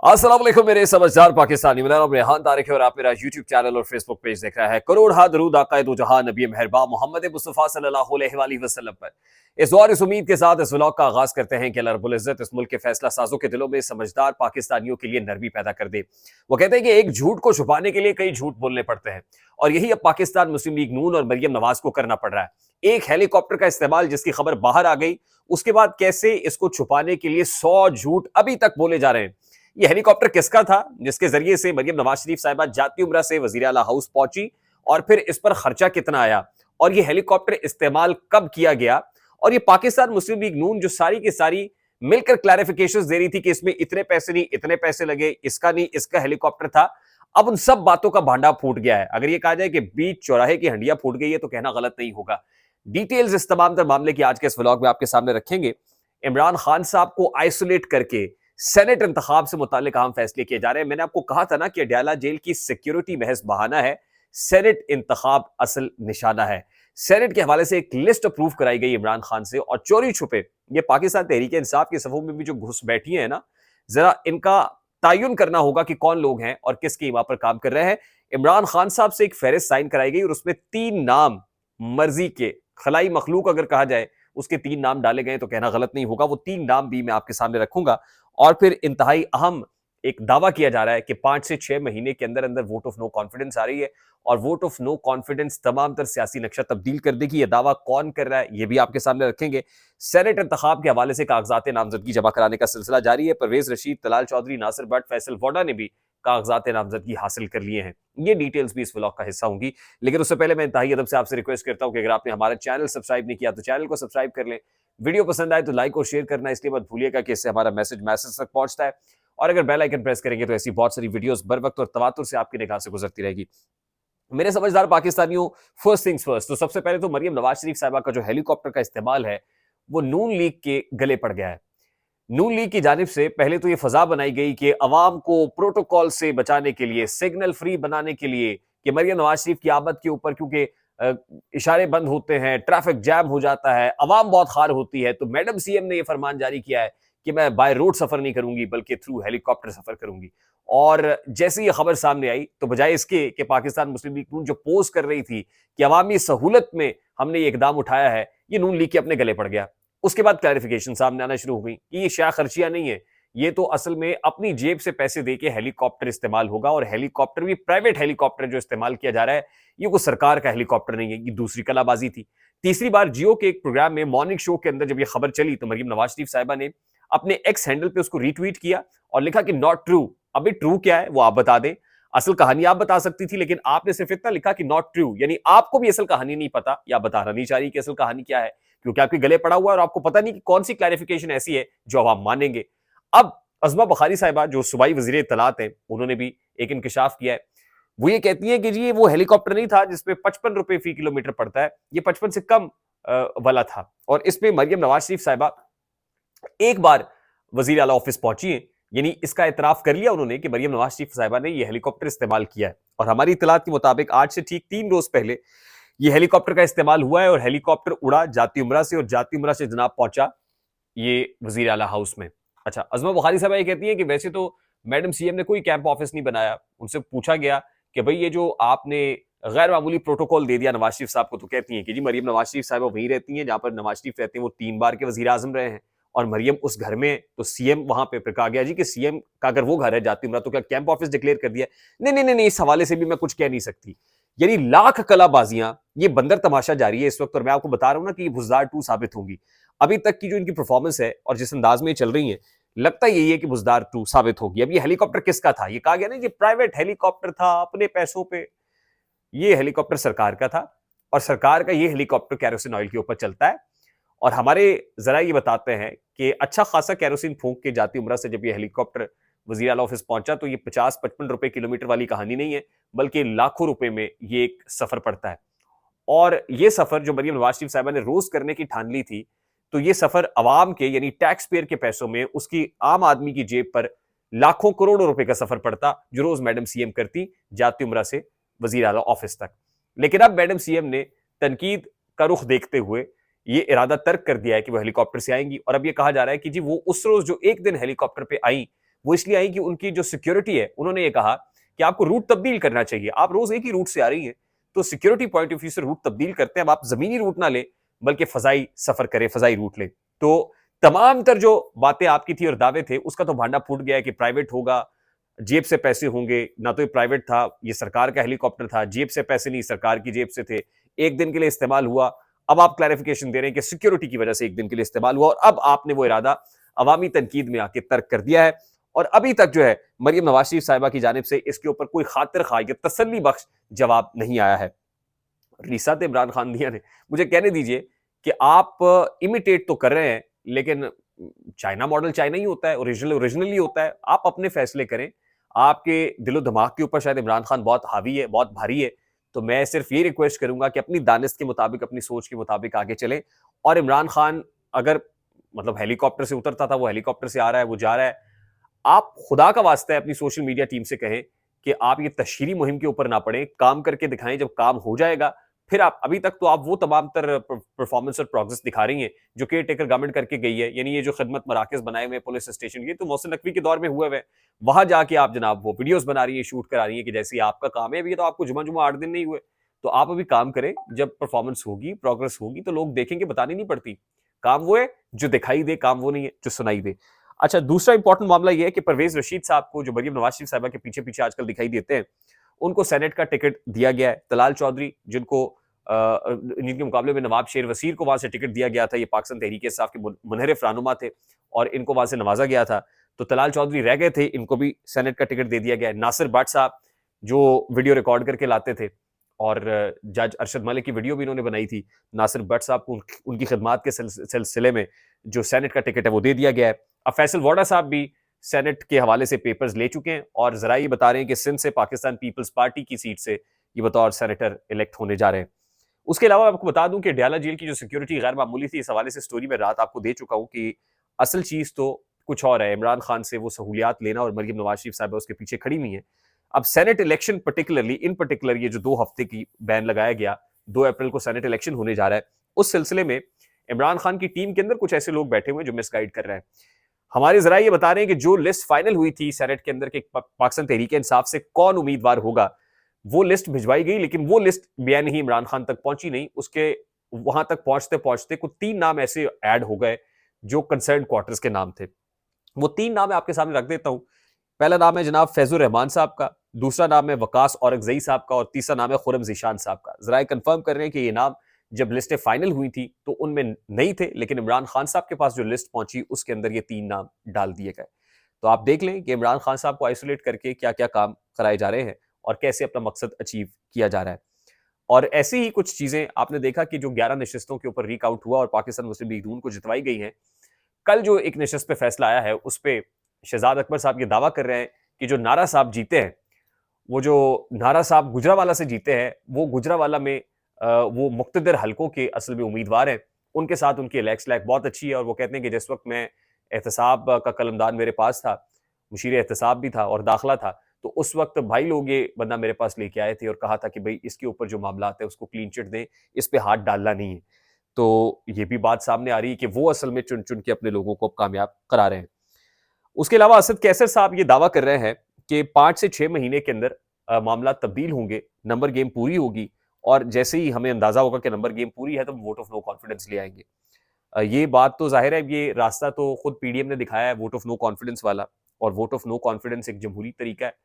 अस्सलाम वालेकुम मेरे समझदार पाकिस्तानी। मेरा नाम रेहान तारिक है और आप मेरा यूट्यूब चैनल और फेसबुक पेज देख रहा है। करोड़ हा दरूद आक़ाए दो जहां नबी मेहरबान मोहम्मद मुस्तफ़ा सल्लल्लाहु अलैहि वसल्लम पर। इस और इस उम्मीद के साथ इस व्लॉग का आगाज करते हैं कि अल्लाह रब्बुल इज्जत इस मुल्क के फैसला साजों के दिलों में समझदार पाकिस्तानियों के लिए नरमी पैदा कर दे। वो कहते हैं कि एक झूठ को छुपाने के लिए कई झूठ बोलने पड़ते हैं, और यही अब पाकिस्तान मुस्लिम लीग नून और मरियम नवाज को करना पड़ रहा है। एक हेलीकॉप्टर का इस्तेमाल जिसकी खबर बाहर आ गई, उसके बाद कैसे इसको छुपाने के लिए 100 झूठ अभी तक बोले जा रहे हैं। ये हेलीकॉप्टर किसका था जिसके जरिए से मरियम नवाज शरीफ साहिबा जाती उम्रा से वजीर आला हाउस पहुंची, और फिर इस पर खर्चा कितना आया, और ये हेलीकॉप्टर इस्तेमाल कब किया गया, और ये पाकिस्तान मुस्लिम लीग नून जो सारी की सारी मिलकर क्लैरिफिकेशंस दे रही थी कि इसमें इतने पैसे नहीं, इतने पैसे लगे, इसका नहीं, इसका हेलीकॉप्टर था। अब उन सब बातों का भांडा फूट गया है। अगर ये कहा जाए कि बीच चौराहे की हंडिया फूट गई है तो कहना गलत नहीं होगा। डिटेल्स इस तमाम तर मामले की आज के इस व्लॉग में आपके सामने रखेंगे। इमरान खान साहब को आइसोलेट करके सेनेट इंतखाब से मुतालिक अहम फैसले किए जा रहे हैं। मैंने आपको कहा था ना कि अडयाला जेल की सिक्योरिटी महज बहाना है, सेनेट इंतखाब असल निशाना है। सेनेट के हवाले से एक लिस्ट अप्रूव कराई गई इमरान खान से, और चोरी छुपे ये पाकिस्तान तहरीक इंसाफ की सफों में भी जो घुस बैठी है ना, जरा इनका तयन करना होगा कि कौन लोग हैं और किसकी वहां पर काम कर रहे हैं। इमरान खान साहब से एक फहरिस्त साइन कराई गई और उसमें 3 नाम मर्जी के खलाई मखलूक अगर कहा जाए, उसके 3 नाम डाले गए तो कहना गलत नहीं होगा। वो 3 नाम भी मैं आपके सामने रखूंगा। और फिर इंतहाई अहम एक दावा किया जा रहा है कि 5 से 6 महीने के अंदर अंदर वोट ऑफ नो कॉन्फिडेंस आ रही है, और वोट ऑफ नो कॉन्फिडेंस तमाम तर सियासी नक्शा तब्दील कर देगी। यह दावा कौन कर रहा है ये भी आपके सामने रखेंगे। सेनेट इंतखाब के हवाले से कागजात नामजदगी जमा कराने का सिलसिला जारी है। परवेज रशीद, तलाल चौधरी, नासिर भट्ट, फैसल वोडा ने भी कागजात नामजदगी हासिल कर लिए हैं। ये डिटेल्स भी इस व्लॉग का हिस्सा होंगी। लेकिन उससे पहले मैं इंतहाई अदब से आपसे रिक्वेस्ट करता हूं कि अगर आपने हमारा चैनल सब्सक्राइब नहीं किया तो चैनल को सब्सक्राइब कर लें। वीडियो पसंद आए तो लाइक और शेयर करना इसलिए मत भूलिएगा कि इससे हमारा मैसेज तक पहुंचता है। और अगर बेल आइकन प्रेस करेंगे तो ऐसी बहुत सारी वीडियोस बर वक्त और तवातुर से आपकी निगाह से गुजरती रहेगी। मेरे समझदार पाकिस्तानियों, फर्स्ट थिंग्स फर्स्ट, तो सबसे पहले तो मरियम नवाज शरीफ साहिबा का जो हेलीकॉप्टर का इस्तेमाल है वो नून लीग के गले पड़ गया है। नून लीग की जानिब से पहले तो ये फजा बनाई गई कि अवाम को प्रोटोकॉल से बचाने के लिए, सिग्नल फ्री बनाने के लिए, कि मरियम नवाज शरीफ की आमद के ऊपर क्योंकि इशारे बंद होते हैं, ट्रैफिक जैम हो जाता है, अवाम बहुत खार होती है, तो मैडम सीएम ने यह फरमान जारी किया है कि मैं बाय रोड सफर नहीं करूंगी बल्कि थ्रू हेलीकॉप्टर सफर करूंगी। और जैसे ये खबर सामने आई तो बजाय इसके कि पाकिस्तान मुस्लिम लीग नून जो पोस्ट कर रही थी कि अवामी सहूलत में हमने ये इकदाम उठाया है, ये नून लीग के अपने गले पड़ गया। उसके बाद क्लैरिफिकेशन सामने आना शुरू हो गई कि ये शाह खर्चियां नहीं है, ये तो असल में अपनी जेब से पैसे देके हेलीकॉप्टर इस्तेमाल होगा, और हेलीकॉप्टर भी प्राइवेट हेलीकॉप्टर जो इस्तेमाल किया जा रहा है ये कोई सरकार का हेलीकॉप्टर नहीं है। ये दूसरी कलाबाजी थी। तीसरी बार जियो के एक प्रोग्राम में मॉर्निंग शो के अंदर जब ये खबर चली तो मरियम नवाज शरीफ साहिबा ने अपने एक्स हैंडल पे उसको रीट्वीट किया और लिखा कि नॉट ट्रू। अभी ट्रू क्या है वो आप बता दें, असल कहानी आप बता सकती थी, लेकिन आपने सिर्फ इतना लिखा कि नॉट ट्रू, यानी आपको भी असल कहानी नहीं पता या बताना नहीं चाह रही कि असल कहानी क्या है, क्योंकि आपके गले पड़ा हुआ है और आपको पता नहीं कि कौन सी क्लैरिफिकेशन ऐसी है जो अब आप मानेंगे। अब अज़मा बुखारी साहिबा जो सूबाई वजीर इत्तलात हैं, उन्होंने भी एक इंकशाफ किया है। वो ये कहती है कि जी ये वो हेलीकॉप्टर नहीं था जिसपे 55 रुपए फी किलोमीटर पड़ता है, ये 55 से कम वाला था। और इसमें मरियम नवाज शरीफ साहिबा एक बार वजीर आला ऑफिस पहुंची है, यानी इसका इतराफ कर लिया उन्होंने कि मरियम नवाज शरीफ साहिबा ने यह हेलीकॉप्टर इस्तेमाल किया है। और हमारी इत्तलात के मुताबिक आज से ठीक 3 रोज पहले ये हेलीकॉप्टर का इस्तेमाल हुआ है, और हेलीकॉप्टर उड़ा जाती उम्रा से, और जाती उम्रा से जनाब पहुंचा ये वजीर आला हाउस में। अच्छा, अज़मा बुखारी साहब ये कहती है कि वैसे तो मैडम सीएम ने कोई कैंप ऑफिस नहीं बनाया। उनसे पूछा गया कि भाई ये जो आपने गैर मामूली प्रोटोकॉल दे दिया नवाज शरीफ साहब को, तो कहती हैं कि जी मरियम नवाज शरीफ साहब वहीं रहती हैं जहां पर नवाज शरीफ रहते हैं, वो 3 बार के वजीर आजम रहे हैं, और मरियम उस घर में, तो सीएम वहां पे फिर कहा गया जी कि सीएम का अगर वो घर है जाती उम्रा तो क्या कैंप ऑफिस डिक्लेयर कर दिया? नहीं नहीं नहीं, इस हवाले से भी मैं कुछ कह नहीं सकती। यानी लाख कलाबाजियां, ये बंदर तमाशा जारी है इस वक्त, और मैं आपको बता रहा हूं ना कि ये बुज़दार 2 साबित होंगी। अभी तक की जो इनकी परफॉर्मेंस है और जिस अंदाज में चल रही है, लगता यही है कि बुज़दार 2 साबित होगी। अब ये हेलीकॉप्टर किसका था? ये कहा गया ना ये प्राइवेट हेलीकॉप्टर था, अपने पैसों पे। ये हेलीकॉप्टर सरकार का था, और सरकार का ये हेलीकॉप्टर केरोसिन ऑयल के ऊपर चलता है। और हमारे जरा ये बताते हैं कि अच्छा खासा केरोसिन फूंक के जाती उम्रा से जब ये हेलीकॉप्टर वजीर आला ऑफिस पहुंचा तो ये 50-55 रुपए किलोमीटर वाली कहानी नहीं है, बल्कि लाखों रुपए में ये एक सफर पड़ता है। और ये सफर जो मरियम नवाज शरीफ साहिबा ने रोज करने की ठान ली थी, तो ये सफर अवाम के यानी टैक्स पेयर के पैसों में उसकी आम आदमी की जेब पर लाखों करोड़ों रुपए का सफर पड़ता, जो रोज मैडम सीएम करती जाती उम्रा से वजीर आला ऑफिस तक। लेकिन अब मैडम सीएम ने तनकीद का रुख देखते हुए ये इरादा तर्क कर दिया है कि वो हेलीकॉप्टर से आएंगी, और अब ये कहा जा रहा है कि जी वो उस रोज जो एक दिन हेलीकॉप्टर पे आई वो इसलिए आई कि उनकी जो सिक्योरिटी है, उन्होंने ये कहा कि आपको रूट तब्दील करना चाहिए। आप रोज एक ही रूट से आ रही हैं, तो सिक्योरिटी पॉइंट ऑफ व्यू से रूट तब्दील करते हैं। अब आप जमीनी रूट ना ले, बल्कि फजाई सफर करें, फजाई रूट ले। तो तमाम तर जो बातें आपकी थी और दावे थे, उसका तो भांडा फूट गया है कि प्राइवेट होगा, जेब से पैसे होंगे। ना तो ये प्राइवेट था, ये सरकार का हेलीकॉप्टर था, जेब से पैसे नहीं, सरकार की जेब से थे, एक दिन के लिए इस्तेमाल हुआ। अब आप क्लैरिफिकेशन दे रहे हैं कि सिक्योरिटी की वजह से एक दिन के लिए इस्तेमाल हुआ, और अब आपने वो इरादा अवामी तनकीद में आके तर्क कर दिया है। और अभी तक जो है मरियम नवाज शरीफ साहिबा की जानिब से इसके ऊपर कोई खातिर खा या तसल्ली बख्श जवाब नहीं आया है। रिसात इमरान खान दिया ने, मुझे कहने दीजिए कि आप इमिटेट तो कर रहे हैं, लेकिन चाइना मॉडल चाइना ही होता है, ओरिजिनल ओरिजिनल ही होता है। आप अपने फैसले करें। आपके दिलो दिमाग के ऊपर शायद इमरान खान बहुत हावी है, बहुत भारी है। तो मैं सिर्फ ये रिक्वेस्ट करूंगा कि अपनी दानिश के मुताबिक, अपनी सोच के मुताबिक आगे चलें। और इमरान खान अगर मतलब हेलीकॉप्टर से उतरता था, वो हेलीकॉप्टर से आ रहा है, वो जा रहा है, आप खुदा का वास्ता है अपनी सोशल मीडिया टीम से कहें कि आप ये तशहीरी मुहिम के ऊपर ना पड़े, काम करके दिखाएं। जब काम हो जाएगा फिर आप, अभी तक तो आप वो तमाम तर परफॉर्मेंस और प्रोग्रेस दिखा रही हैं जो केयर टेकर गवर्नमेंट करके गई है। यानी ये जो खिदमत मराकज बनाए हुए पुलिस स्टेशन, ये तो मोहसिन नकवी के दौर में हुए हुए, वहां जाके आप जनाब वो वीडियोस बना रही है, शूट करा रही है कि जैसे आपका काम है। अभी तो आपको जुमा जुमा 8 दिन नहीं हुए, तो आप अभी काम करें। जब परफॉर्मेंस होगी, प्रोग्रेस होगी, तो लोग देखेंगे, बतानी नहीं पड़ती। काम वो है जो दिखाई दे, काम वो नहीं है जो सुनाई दे। अच्छा, दूसरा इंपॉर्टेंट मामला यह है कि परवेज रशीद साहब को, जो मरियम नवाज शरीफ साहिबा के पीछे पीछे आजकल दिखाई देते हैं, उनको सेनेट का टिकट दिया गया है। तलाल चौधरी, जिनके मुकाबले में नवाब शेर वसीर को वहां से टिकट दिया गया था, ये पाकिस्तान तहरीक इंसाफ के मुनहरिफ रहनुमा थे और इनको वहां से नवाजा गया था। तो तलाल चौधरी रह गए थे, इनको भी सेनेट का टिकट दे दिया गया है। नासिर भट्ट साहब जो वीडियो रिकॉर्ड करके लाते थे, और जज अरशद मलिक की वीडियो भी इन्होंने बनाई थी, नासिर भट्ट साहब को उनकी खिदमात के सिलसिले में जो सेनेट का टिकट है वो दे दिया गया है। अब फैसल वोडा साहब भी सेनेट के हवाले से पेपर्स ले चुके हैं और जरा ये बता रहे हैं कि सिंध से पाकिस्तान पीपल्स पार्टी की सीट से ये बतौर सेनेटर इलेक्ट होने जा रहे हैं। उसके अलावा आपको बता दूं कि डयाला जेल की जो सिक्योरिटी गैर मामूली थी, इस हवाले से स्टोरी में रात आपको दे चुका हूं कि असल चीज तो कुछ और है। इमरान खान से वो सहूलियात लेना और मरियम नवाज शरीफ साहब उसके पीछे खड़ी हुई है। अब सेनेट इलेक्शन पर्टिकुलरली, इन पर्टिकुलर ये जो 2 हफ्ते की बैन लगाया गया, 2 अप्रैल को सेनेट इलेक्शन होने जा रहा है, उस सिलसिले में इमरान खान की टीम के अंदर कुछ ऐसे लोग बैठे हुए हैं जो मिसगाइड कर रहे हैं। हमारे जरा ये बता रहे हैं कि जो लिस्ट फाइनल हुई थी सेनेट के अंदर के पाकिस्तान तहरीक इंसाफ से कौन उम्मीदवार होगा, वो लिस्ट भिजवाई गई, लेकिन वो लिस्ट बेआईन ही इमरान खान तक पहुंची नहीं। उसके वहां तक पहुंचते पहुंचते कुछ 3 नाम ऐसे ऐड हो गए जो कंसर्न क्वार्टर्स के नाम थे। वो 3 नाम मैं आपके सामने रख देता हूं। पहला नाम है जनाब फैजुर रहमान साहब का, दूसरा नाम है वकास औरंगजई साहब का, और तीसरा नाम है खुरम जीशान साहब का। जरा कंफर्म कर रहे हैं कि ये नाम जब लिस्टें फाइनल हुई थी तो उनमें नहीं थे, लेकिन इमरान खान साहब के पास जो लिस्ट पहुंची उसके अंदर ये 3 नाम डाल दिए गए। तो आप देख लें कि इमरान खान साहब को आइसोलेट करके क्या क्या काम कराए जा रहे हैं और कैसे अपना मकसद अचीव किया जा रहा है। और ऐसी ही कुछ चीजें आपने देखा कि जो 11 नशिस्तों के ऊपर रीकाउंट हुआ और पाकिस्तान मुस्लिम लीग नून को जितवाई गई हैं, कल जो एक नशिस्त पे फैसला आया है उस पर शहजाद अकबर साहब ये दावा कर रहे हैं कि जो नारा साहब जीते हैं, वो जो नारा साहब गुजरावाला से जीते हैं, वो गुजरावाला में वो मुक्तदर हलकों के असल में उम्मीदवार हैं। उनके साथ उनकी लैक्स लैक बहुत अच्छी है और वो कहते हैं कि जिस वक्त मैं एहतसाब का कलमदान मेरे पास था, मुशीर एहतसाब भी था और दाखिला था, तो उस वक्त भाई लोग ये बंदा मेरे पास लेके आए थे और कहा था कि भाई इसके ऊपर जो मामला है उसको क्लीन चिट दें, इस पे हाथ डालना नहीं है। तो ये भी बात सामने आ रही है कि वो असल में चुन चुन के अपने लोगों को कामयाब करा रहे हैं। उसके अलावा असद कैसर साहब ये दावा कर रहे हैं कि 5 से 6 महीने के अंदर मामला तब्दील होंगे, नंबर गेम पूरी होगी, और जैसे ही हमें अंदाजा होगा कि नंबर गेम पूरी है तो वोट ऑफ नो कॉन्फिडेंस ले आएंगे। ये बात तो जाहिर है, ये रास्ता तो खुद पीडीएम ने दिखाया है, वोट ऑफ नो कॉन्फिडेंस वाला, और वोट ऑफ नो कॉन्फिडेंस एक जमहूरी तरीका है।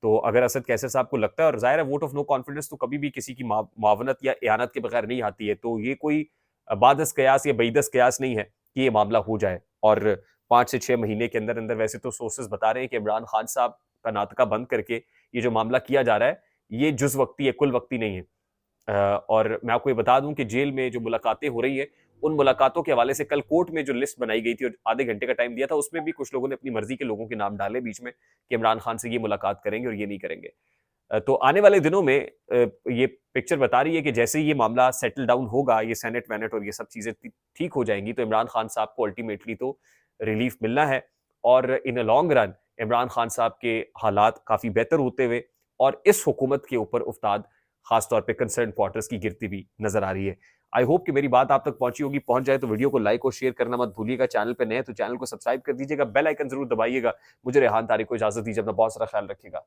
तो अगर असद कैसर साहब को लगता है, और जाहिर है वोट ऑफ नो कॉन्फिडेंस तो कभी भी किसी की मावनत या एहानत के बगैर नहीं आती है, तो ये कोई बादस कयास या बईदस कयास नहीं है कि ये मामला हो जाए। और 5 से 6 महीने के अंदर अंदर, वैसे तो सोर्सेज बता रहे हैं कि इमरान खान साहब का नाटका बंद करके ये जो मामला किया जा रहा है, ये जुज वक्ती है, कुल वक्ती नहीं है। और मैं आपको ये बता दूं कि जेल में जो मुलाकातें हो रही है, उन मुलाकातों के हवाले से कल कोर्ट में जो लिस्ट बनाई गई थी और आधे घंटे का टाइम दिया था, उसमें भी कुछ लोगों ने अपनी मर्जी के लोगों के नाम डाले बीच में कि इमरान खान से ये मुलाकात करेंगे और ये नहीं करेंगे। तो आने वाले दिनों में ये पिक्चर बता रही है कि जैसे ये मामला सेटल डाउन होगा, ये सेनेट वेनेट और ये सब चीजें ठीक हो जाएंगी, तो इमरान खान साहब को अल्टीमेटली तो रिलीफ मिलना है और in a long run Imran Khan साहब के हालात काफी बेहतर होते हुए और इस हुकूमत के ऊपर उफ्ताद खासतौर पे कंसर्न क्वार्टर्स की गिरती भी नजर आ रही है। आई होप कि मेरी बात आप तक पहुंची होगी। पहुंच जाए तो वीडियो को लाइक और शेयर करना मत भूलिएगा। चैनल पे नए तो चैनल को सब्सक्राइब कर दीजिएगा, बेल आइकन जरूर दबाइएगा। मुझे रेहान तारिक को इजाजत दीजिए, अपना बहुत सारा ख्याल रखिएगा।